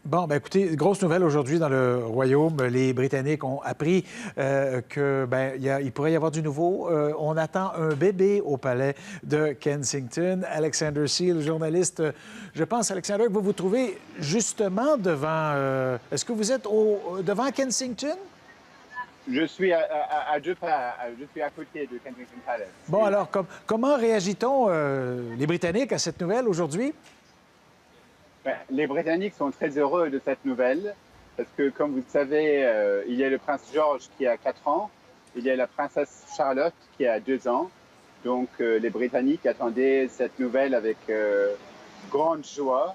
Bon, ben écoutez, grosse nouvelle aujourd'hui dans le Royaume. Les Britanniques ont appris il pourrait y avoir du nouveau. On attend un bébé au palais de Kensington. Alexander Seal, journaliste. Je pense, Alexander, que vous vous trouvez justement devant... Est-ce que vous êtes devant Kensington? Je suis à deux pas, je suis à côté de Kensington Palace. Bon, Oui. alors, comment réagit-on, les Britanniques, à cette nouvelle aujourd'hui? Ben, les Britanniques sont très heureux de cette nouvelle parce que, comme vous le savez, il y a le prince George qui a 4 ans, il y a la princesse Charlotte qui a 2 ans. Donc, les Britanniques attendaient cette nouvelle avec grande joie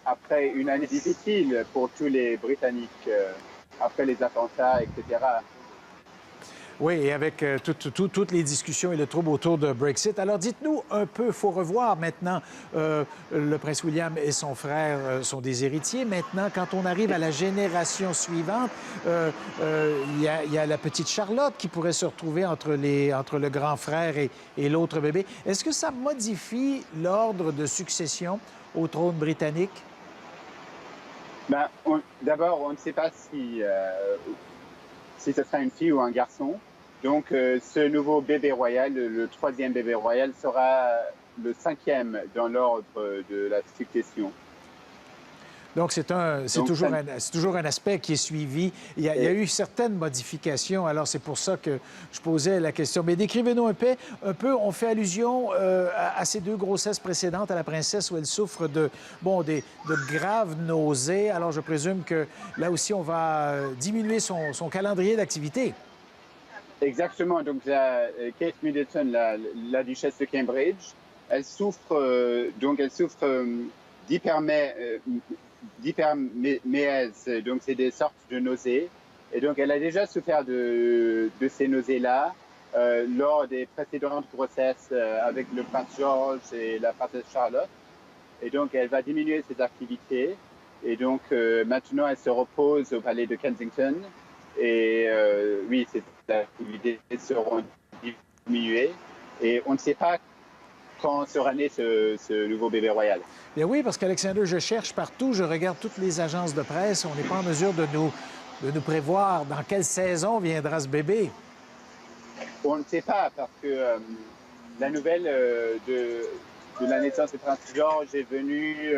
après une année difficile pour tous les Britanniques, après les attentats, etc. Oui, et avec toutes les discussions et le trouble autour de Brexit. Alors, dites-nous un peu, il faut revoir maintenant, le prince William et son frère sont des héritiers. Maintenant, quand on arrive à la génération suivante, il y a la petite Charlotte qui pourrait se retrouver entre le grand frère et l'autre bébé. Est-ce que ça modifie l'ordre de succession au trône britannique? Ben, d'abord, on ne sait pas si ce sera une fille ou un garçon. Donc, ce nouveau bébé royal, le troisième bébé royal, sera le 5e dans l'ordre de la succession. Donc, c'est toujours un aspect qui est suivi. Il y a eu certaines modifications, alors c'est pour ça que je posais la question. Mais décrivez-nous un peu, on fait allusion à ces 2 grossesses précédentes, à la princesse où elle souffre de graves nausées. Alors, je présume que là aussi, on va diminuer son calendrier d'activité. Exactement. Donc, Kate Middleton, la duchesse de Cambridge, elle souffre d'hyperméèse. Donc, c'est des sortes de nausées. Et donc, elle a déjà souffert de ces nausées-là lors des précédentes grossesses avec le prince George et la princesse Charlotte. Et donc, elle va diminuer ses activités. Et donc, maintenant, elle se repose au palais de Kensington. Et oui, ces activités seront diminuées. Et on ne sait pas quand sera né ce nouveau bébé royal. Bien oui, parce qu'Alexander, je cherche partout, je regarde toutes les agences de presse. On n'est pas en mesure de nous prévoir dans quelle saison viendra ce bébé. On ne sait pas parce que la nouvelle de la naissance du prince George est venue...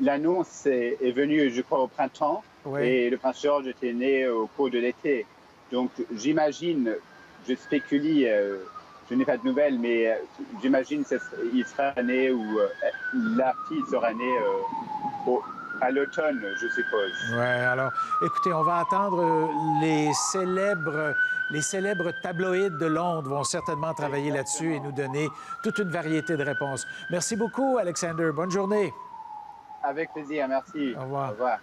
l'annonce est venue, je crois, au printemps, Oui. et le prince George était né au cours de l'été. Donc, j'imagine, je spécule, je n'ai pas de nouvelles, mais j'imagine qu'il sera né ou la fille sera née à l'automne, je suppose. Oui, alors, écoutez, on va attendre les célèbres tabloïds de Londres vont certainement travailler là-dessus et nous donner toute une variété de réponses. Merci beaucoup, Alexander. Bonne journée. Avec plaisir, merci. Au revoir. Au revoir.